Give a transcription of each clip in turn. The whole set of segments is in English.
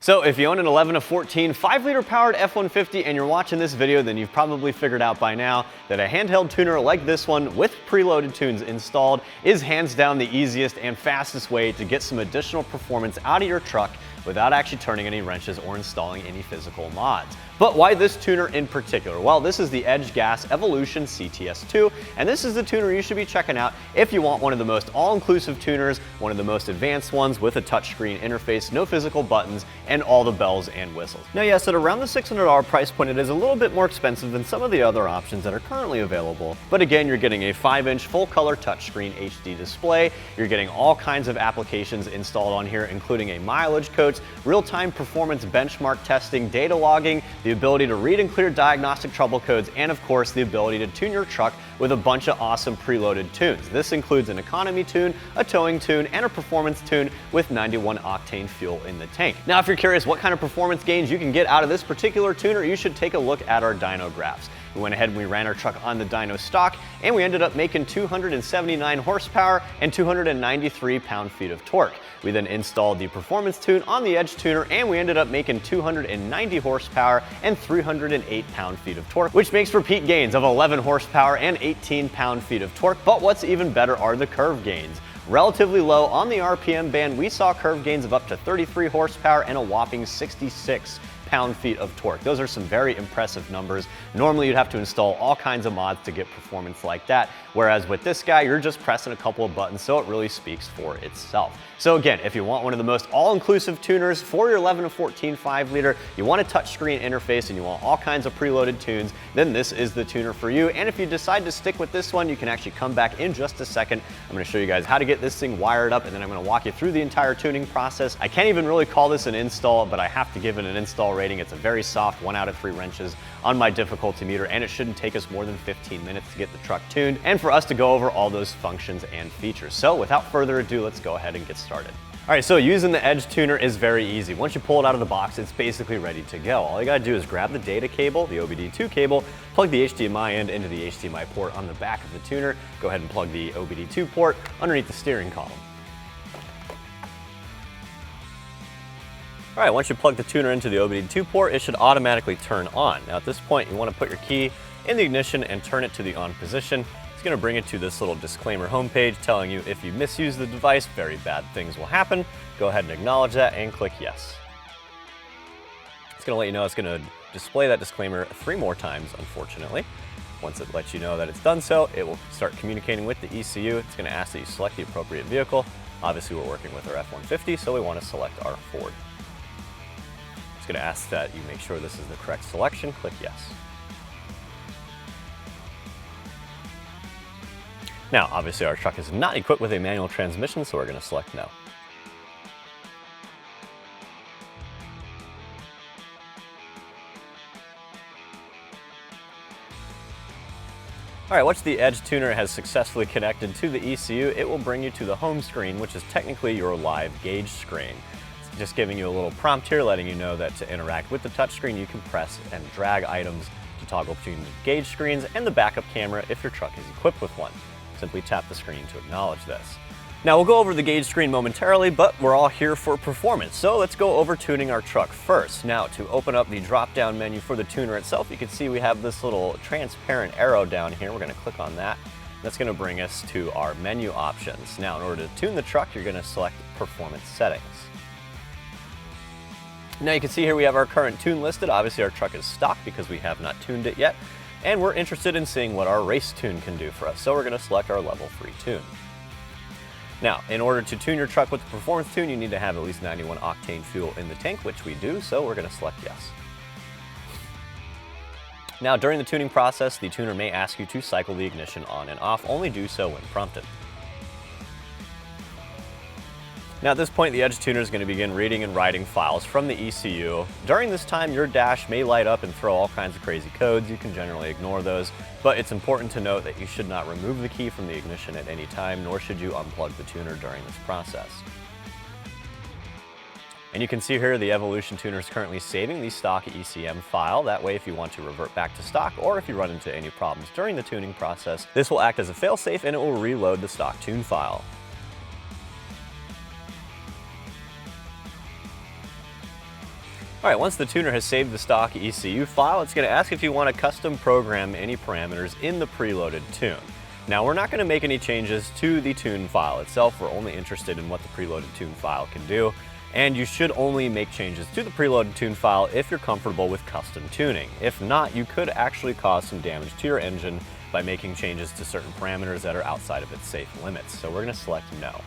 So if you own an 11 to 14 5-liter powered F-150 and you're watching this video, then you've probably figured out by now that a handheld tuner like this one with preloaded tunes installed is hands down the easiest and fastest way to get some additional performance out of your truck without actually turning any wrenches or installing any physical mods. But why this tuner in particular? Well, this is the Edge Gas Evolution CTS2, and this is the tuner you should be checking out if you want one of the most all-inclusive tuners, one of the most advanced ones with a touchscreen interface, no physical buttons, and all the bells and whistles. Now yes, at around the $600 price point, it is a little bit more expensive than some of the other options that are currently available. But again, you're getting a 5-inch full-color touchscreen HD display, you're getting all kinds of applications installed on here, including a mileage coach, real-time performance benchmark testing, data logging, the ability to read and clear diagnostic trouble codes, and of course the ability to tune your truck with a bunch of awesome preloaded tunes. This includes an economy tune, a towing tune, and a performance tune with 91 octane fuel in the tank. Now if you're curious what kind of performance gains you can get out of this particular tuner, you should take a look at our dyno graphs. We went ahead and we ran our truck on the dyno stock, and we ended up making 279 horsepower and 293 pound-feet of torque. We then installed the performance tune on the Edge tuner, and we ended up making 290 horsepower and 308 pound-feet of torque, which makes for peak gains of 11 horsepower and 18 pound-feet of torque. But what's even better are the curve gains. Relatively low on the RPM band, we saw curve gains of up to 33 horsepower and a whopping 66 pound-feet of torque. Those are some very impressive numbers. Normally you'd have to install all kinds of mods to get performance like that, whereas with this guy, you're just pressing a couple of buttons, so it really speaks for itself. So again, if you want one of the most all-inclusive tuners for your 11 to 14 5-liter, you want a touchscreen interface, and you want all kinds of preloaded tunes, then this is the tuner for you. And if you decide to stick with this one, you can actually come back in just a second. I'm going to show you guys how to get this thing wired up, and then I'm going to walk you through the entire tuning process. I can't even really call this an install, but I have to give it an install rating. It's a very soft 1 out of 3 wrenches on my difficulty meter, and it shouldn't take us more than 15 minutes to get the truck tuned and for us to go over all those functions and features. So without further ado, let's go ahead and get started. All right, so using the Edge tuner is very easy. Once you pull it out of the box, it's basically ready to go. All you gotta do is grab the data cable, the OBD2 cable, plug the HDMI end into the HDMI port on the back of the tuner, go ahead and plug the OBD2 port underneath the steering column. All right, once you plug the tuner into the OBD2 port, it should automatically turn on. Now at this point, you wanna put your key in the ignition and turn it to the on position. It's gonna bring it to this little disclaimer homepage telling you if you misuse the device, very bad things will happen. Go ahead and acknowledge that and click yes. It's gonna let you know, it's gonna display that disclaimer 3 more times, unfortunately. Once it lets you know that it's done so, it will start communicating with the ECU. It's gonna ask that you select the appropriate vehicle. Obviously, we're working with our F-150, so we wanna select our Ford. It's gonna ask that you make sure this is the correct selection. Click yes. Now, obviously our truck is not equipped with a manual transmission, so we're gonna select no. All right, once the Edge tuner has successfully connected to the ECU, it will bring you to the home screen, which is technically your live gauge screen. It's just giving you a little prompt here, letting you know that to interact with the touchscreen, you can press and drag items to toggle between the gauge screens and the backup camera if your truck is equipped with one. Simply tap the screen to acknowledge this. Now we'll go over the gauge screen momentarily, but we're all here for performance, so let's go over tuning our truck first. Now to open up the drop-down menu for the tuner itself, you can see we have this little transparent arrow down here. We're gonna click on that. That's gonna bring us to our menu options. Now in order to tune the truck, you're gonna select performance settings. Now you can see here we have our current tune listed. Obviously our truck is stock because we have not tuned it yet. And we're interested in seeing what our race tune can do for us. So we're gonna select our level 3 tune. Now, in order to tune your truck with the performance tune, you need to have at least 91 octane fuel in the tank, which we do, so we're gonna select yes. Now, during the tuning process, the tuner may ask you to cycle the ignition on and off. Only do so when prompted. Now at this point, the Edge tuner is going to begin reading and writing files from the ECU. During this time, your dash may light up and throw all kinds of crazy codes. You can generally ignore those, but it's important to note that you should not remove the key from the ignition at any time, nor should you unplug the tuner during this process. And you can see here the Evolution tuner is currently saving the stock ECM file. That way, if you want to revert back to stock or if you run into any problems during the tuning process, this will act as a failsafe and it will reload the stock tune file. Alright, once the tuner has saved the stock ECU file, it's going to ask if you want to custom program any parameters in the preloaded tune. Now, we're not going to make any changes to the tune file itself. We're only interested in what the preloaded tune file can do. And you should only make changes to the preloaded tune file if you're comfortable with custom tuning. If not, you could actually cause some damage to your engine by making changes to certain parameters that are outside of its safe limits. So we're going to select no.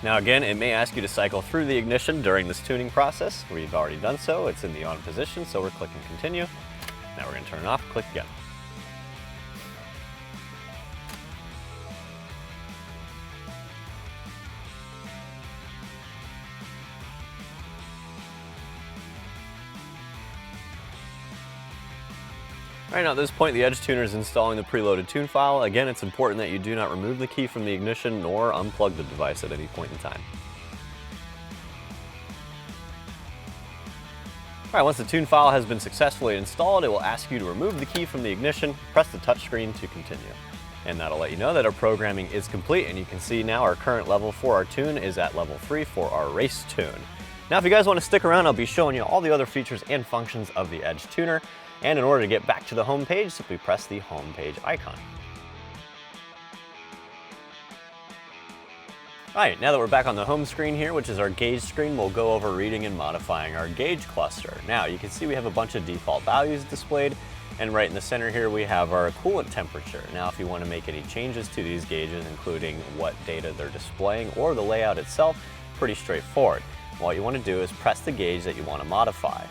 Now again, it may ask you to cycle through the ignition during this tuning process. We've already done so. It's in the on position, so we're clicking continue. Now we're going to turn it off, click again. Alright, now at this point the Edge tuner is installing the preloaded tune file. Again, it's important that you do not remove the key from the ignition nor unplug the device at any point in time. Alright, once the tune file has been successfully installed, it will ask you to remove the key from the ignition, press the touchscreen to continue. And that'll let you know that our programming is complete, and you can see now our current level for our tune is at level 3 for our race tune. Now if you guys want to stick around, I'll be showing you all the other features and functions of the Edge tuner. And in order to get back to the home page, simply press the home page icon. Alright, now that we're back on the home screen here, which is our gauge screen, we'll go over reading and modifying our gauge cluster. Now you can see we have a bunch of default values displayed, and right in the center here we have our coolant temperature. Now if you want to make any changes to these gauges, including what data they're displaying or the layout itself, pretty straightforward. What you want to do is press the gauge that you want to modify.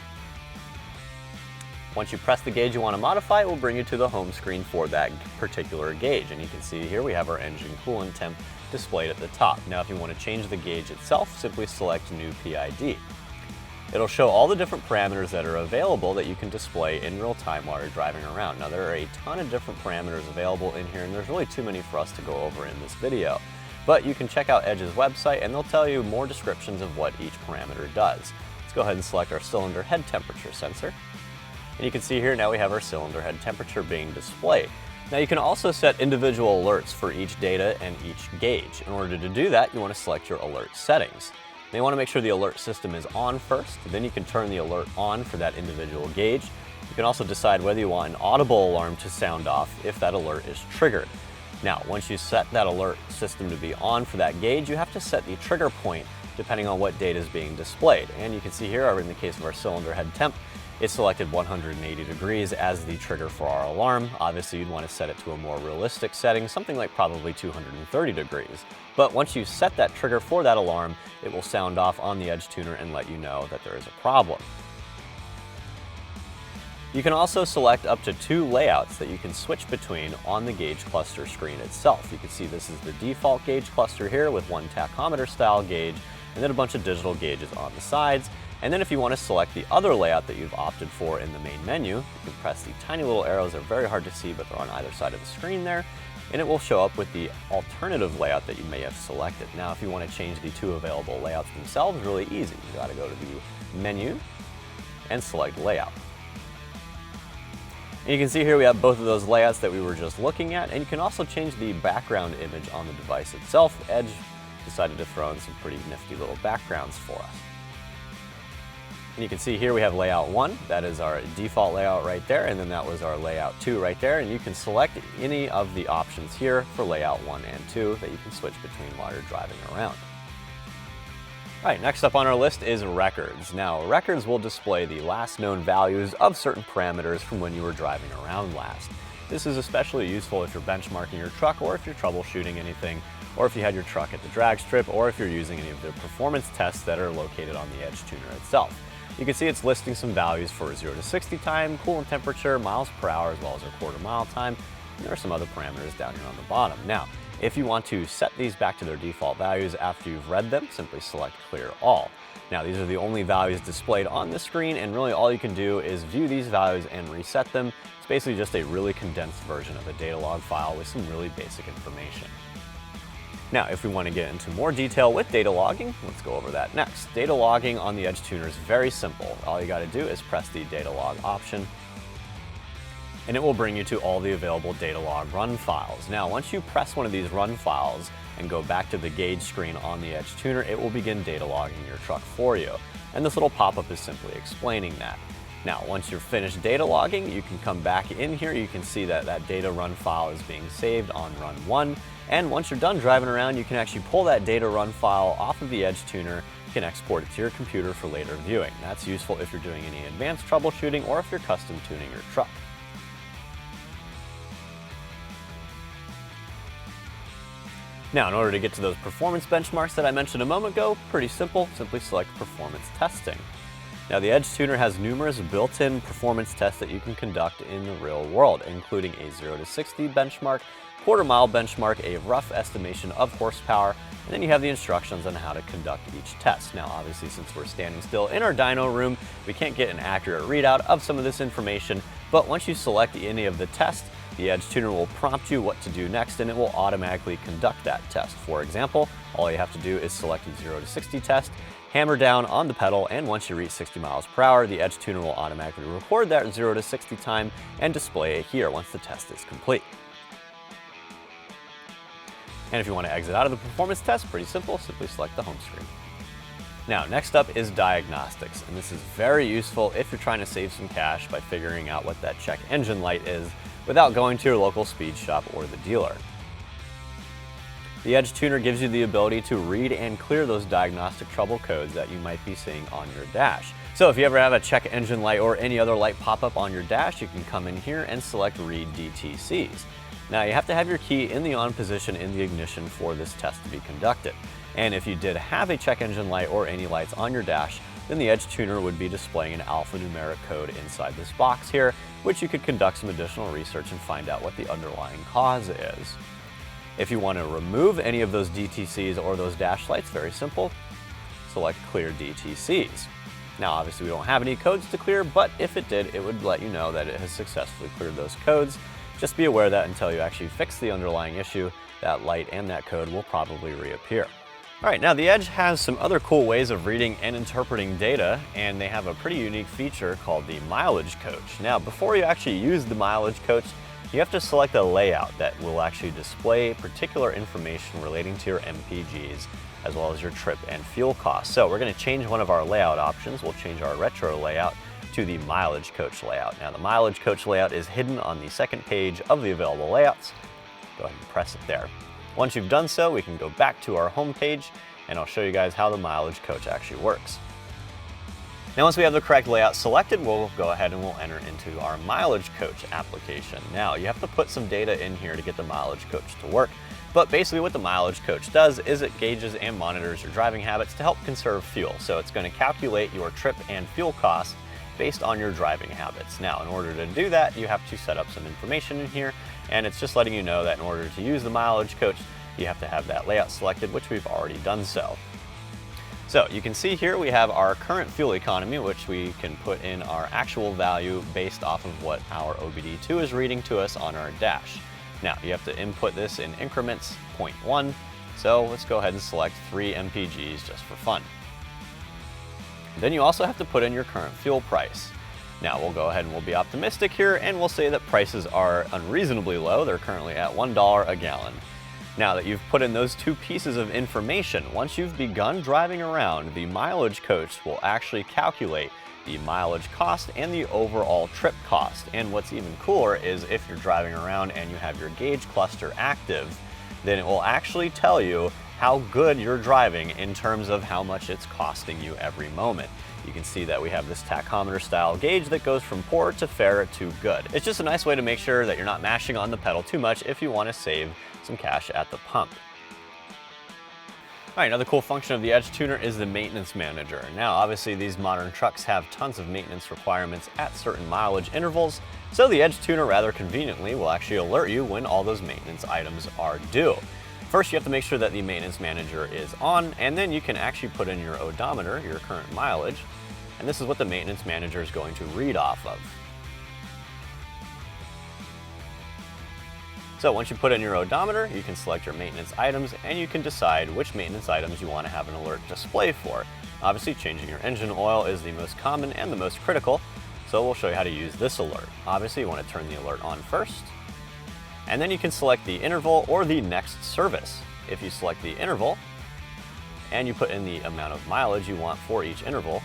Once you press the gauge you want to modify, it will bring you to the home screen for that particular gauge. And you can see here we have our engine coolant temp displayed at the top. Now if you want to change the gauge itself, simply select New PID. It'll show all the different parameters that are available that you can display in real time while you're driving around. Now there are a ton of different parameters available in here, and there's really too many for us to go over in this video. But you can check out Edge's website and they'll tell you more descriptions of what each parameter does. Let's go ahead and select our cylinder head temperature sensor. And you can see here now we have our cylinder head temperature being displayed. Now you can also set individual alerts for each data and each gauge. In order to do that, you want to select your alert settings. Now you want to make sure the alert system is on first, then you can turn the alert on for that individual gauge. You can also decide whether you want an audible alarm to sound off if that alert is triggered. Now, once you set that alert system to be on for that gauge, you have to set the trigger point depending on what data is being displayed. And you can see here, in the case of our cylinder head temp, it's selected 180 degrees as the trigger for our alarm. Obviously, you'd want to set it to a more realistic setting, something like probably 230 degrees. But once you set that trigger for that alarm, it will sound off on the Edge tuner and let you know that there is a problem. You can also select up to 2 layouts that you can switch between on the gauge cluster screen itself. You can see this is the default gauge cluster here with one tachometer style gauge and then a bunch of digital gauges on the sides. And then if you want to select the other layout that you've opted for in the main menu, you can press the tiny little arrows. They're very hard to see, but they're on either side of the screen there. And it will show up with the alternative layout that you may have selected. Now, if you want to change the 2 available layouts themselves, really easy. You got to go to the menu and select layout. And you can see here we have both of those layouts that we were just looking at, and you can also change the background image on the device itself. Edge decided to throw in some pretty nifty little backgrounds for us. And you can see here we have layout 1, that is our default layout right there, and then that was our layout 2 right there, and you can select any of the options here for layout 1 and 2 that you can switch between while you're driving around. Alright, next up on our list is records. Now, records will display the last known values of certain parameters from when you were driving around last. This is especially useful if you're benchmarking your truck, or if you're troubleshooting anything, or if you had your truck at the drag strip, or if you're using any of the performance tests that are located on the Edge tuner itself. You can see it's listing some values for 0 to 60 time, coolant temperature, miles per hour, as well as our quarter mile time. And there are some other parameters down here on the bottom. Now, if you want to set these back to their default values after you've read them, simply select Clear All. Now, these are the only values displayed on the screen, and really all you can do is view these values and reset them. It's basically just a really condensed version of a data log file with some really basic information. Now, if we want to get into more detail with data logging, let's go over that next. Data logging on the Edge tuner is very simple. All you got to do is press the data log option, and it will bring you to all the available data log run files. Now, once you press one of these run files and go back to the gauge screen on the Edge tuner, it will begin data logging your truck for you. And this little pop-up is simply explaining that. Now, once you're finished data logging, you can come back in here. You can see that that data run file is being saved on run 1. And once you're done driving around, you can actually pull that data run file off of the Edge tuner. You can export it to your computer for later viewing. That's useful if you're doing any advanced troubleshooting or if you're custom tuning your truck. Now, in order to get to those performance benchmarks that I mentioned a moment ago, pretty simple, simply select Performance Testing. Now, the Edge tuner has numerous built-in performance tests that you can conduct in the real world, including a 0 to 60 benchmark, quarter-mile benchmark, a rough estimation of horsepower, and then you have the instructions on how to conduct each test. Now, obviously, since we're standing still in our dyno room, we can't get an accurate readout of some of this information, but once you select any of the tests, the Edge tuner will prompt you what to do next, and it will automatically conduct that test. For example, all you have to do is select a 0 to 60 test, hammer down on the pedal, and once you reach 60 miles per hour, the Edge tuner will automatically record that 0 to 60 time and display it here once the test is complete. And if you want to exit out of the performance test, pretty simple, simply select the home screen. Now, next up is diagnostics, and this is very useful if you're trying to save some cash by figuring out what that check engine light is without going to your local speed shop or the dealer. The Edge tuner gives you the ability to read and clear those diagnostic trouble codes that you might be seeing on your dash. So if you ever have a check engine light or any other light pop up on your dash, you can come in here and select Read DTCs. Now, you have to have your key in the on position in the ignition for this test to be conducted. And if you did have a check engine light or any lights on your dash, then the Edge tuner would be displaying an alphanumeric code inside this box here, which you could conduct some additional research and find out what the underlying cause is. If you want to remove any of those DTCs or those dash lights, very simple, select Clear DTCs. Now, obviously we don't have any codes to clear, but if it did, it would let you know that it has successfully cleared those codes. Just be aware that until you actually fix the underlying issue, that light and that code will probably reappear. All right, now the Edge has some other cool ways of reading and interpreting data, and they have a pretty unique feature called the mileage coach. Now, before you actually use the mileage coach, you have to select a layout that will actually display particular information relating to your MPGs, as well as your trip and fuel costs. So we're gonna change one of our layout options. We'll change our retro layout to the mileage coach layout. Now, the mileage coach layout is hidden on the second page of the available layouts. Go ahead and press it there. Once you've done so, we can go back to our home page, and I'll show you guys how the mileage coach actually works. Now, once we have the correct layout selected, we'll go ahead and we'll enter into our mileage coach application. Now, you have to put some data in here to get the mileage coach to work, but basically what the mileage coach does is it gauges and monitors your driving habits to help conserve fuel. So it's going to calculate your trip and fuel costs based on your driving habits. Now, in order to do that, you have to set up some information in here, and it's just letting you know that in order to use the mileage coach, you have to have that layout selected, which we've already done so. So you can see here we have our current fuel economy, which we can put in our actual value based off of what our OBD2 is reading to us on our dash. Now, you have to input this in increments 0.1, so let's go ahead and select 3 MPGs just for fun. Then you also have to put in your current fuel price. Now, we'll go ahead and we'll be optimistic here, and we'll say that prices are unreasonably low. They're currently at $1 a gallon. Now that you've put in those 2 pieces of information, once you've begun driving around, the mileage coach will actually calculate the mileage cost and the overall trip cost. And what's even cooler is if you're driving around and you have your gauge cluster active, then it will actually tell you how good you're driving in terms of how much it's costing you every moment. You can see that we have this tachometer style gauge that goes from poor to fair to good. It's just a nice way to make sure that you're not mashing on the pedal too much if you want to save some cash at the pump. All right, another cool function of the Edge tuner is the maintenance manager. Now, obviously these modern trucks have tons of maintenance requirements at certain mileage intervals, so the Edge tuner rather conveniently will actually alert you when all those maintenance items are due. First, you have to make sure that the maintenance manager is on, and then you can actually put in your odometer, your current mileage, and this is what the maintenance manager is going to read off of. So once you put in your odometer, you can select your maintenance items, and you can decide which maintenance items you want to have an alert display for. Obviously, changing your engine oil is the most common and the most critical, so we'll show you how to use this alert. Obviously, you want to turn the alert on first, and then you can select the interval or the next service. if you select the interval and you put in the amount of mileage you want for each interval,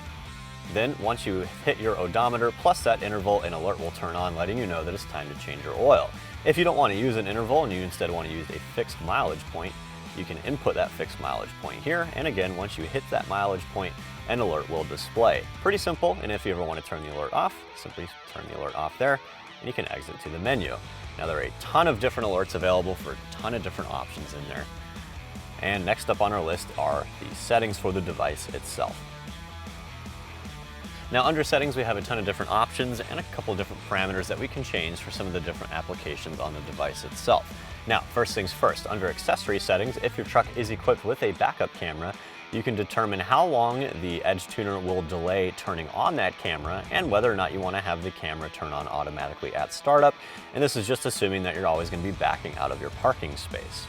then once you hit your odometer plus that interval, an alert will turn on letting you know that it's time to change your oil. If you don't want to use an interval and you instead want to use a fixed mileage point, you can input that fixed mileage point here, and again, once you hit that mileage point, an alert will display. Pretty simple, and if you ever want to turn the alert off, simply turn the alert off there, and you can exit to the menu. Now there are a ton of different alerts available for a ton of different options in there. And next up on our list are the settings for the device itself. Now under settings, we have a ton of different options and a couple of different parameters that we can change for some of the different applications on the device itself. Now, first things first, under accessory settings, if your truck is equipped with a backup camera, you can determine how long the Edge tuner will delay turning on that camera and whether or not you want to have the camera turn on automatically at startup. And this is just assuming that you're always going to be backing out of your parking space.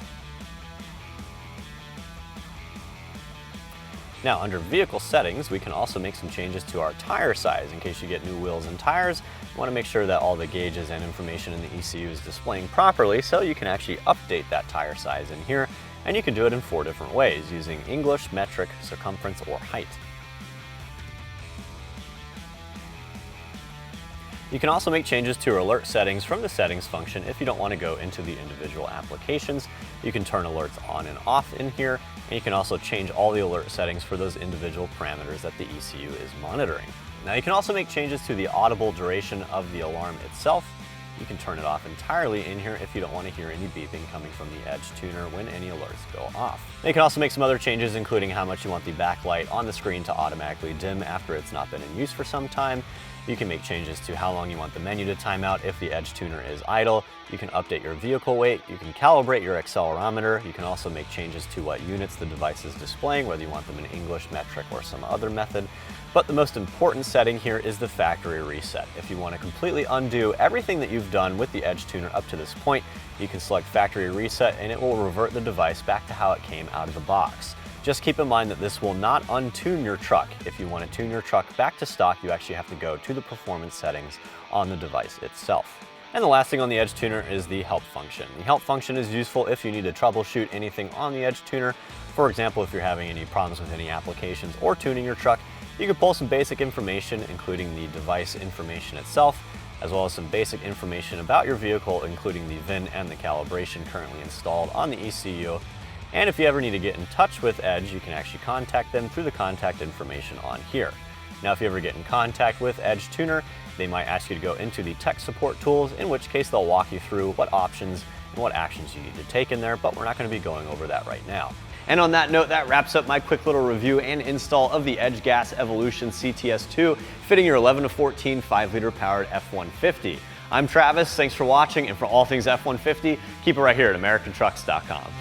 Now, under vehicle settings, we can also make some changes to our tire size. In case you get new wheels and tires, you want to make sure that all the gauges and information in the ECU is displaying properly, so you can actually update that tire size in here, and you can do it in 4 different ways, using English, metric, circumference, or height. You can also make changes to your alert settings from the settings function if you don't want to go into the individual applications. You can turn alerts on and off in here, and you can also change all the alert settings for those individual parameters that the ECU is monitoring. Now you can also make changes to the audible duration of the alarm itself. You can turn it off entirely in here if you don't want to hear any beeping coming from the Edge tuner when any alerts go off. Now you can also make some other changes, including how much you want the backlight on the screen to automatically dim after it's not been in use for some time. You can make changes to how long you want the menu to time out if the Edge tuner is idle. You can update your vehicle weight. You can calibrate your accelerometer. You can also make changes to what units the device is displaying, whether you want them in English, metric, or some other method. But the most important setting here is the factory reset. If you want to completely undo everything that you've done with the Edge tuner up to this point, you can select factory reset and it will revert the device back to how it came out of the box. Just keep in mind that this will not untune your truck. If you want to tune your truck back to stock, you actually have to go to the performance settings on the device itself. And the last thing on the Edge tuner is the help function. The help function is useful if you need to troubleshoot anything on the Edge tuner. For example, if you're having any problems with any applications or tuning your truck, you can pull some basic information, including the device information itself, as well as some basic information about your vehicle, including the VIN and the calibration currently installed on the ECU. And if you ever need to get in touch with Edge, you can actually contact them through the contact information on here. Now, if you ever get in contact with Edge Tuner, they might ask you to go into the tech support tools, in which case they'll walk you through what options and what actions you need to take in there, but we're not going to be going over that right now. And on that note, that wraps up my quick little review and install of the Edge Gas Evolution CTS2, fitting your 11 to 14 5-liter powered F150. I'm Travis, thanks for watching, and for all things F-150, keep it right here at AmericanTrucks.com.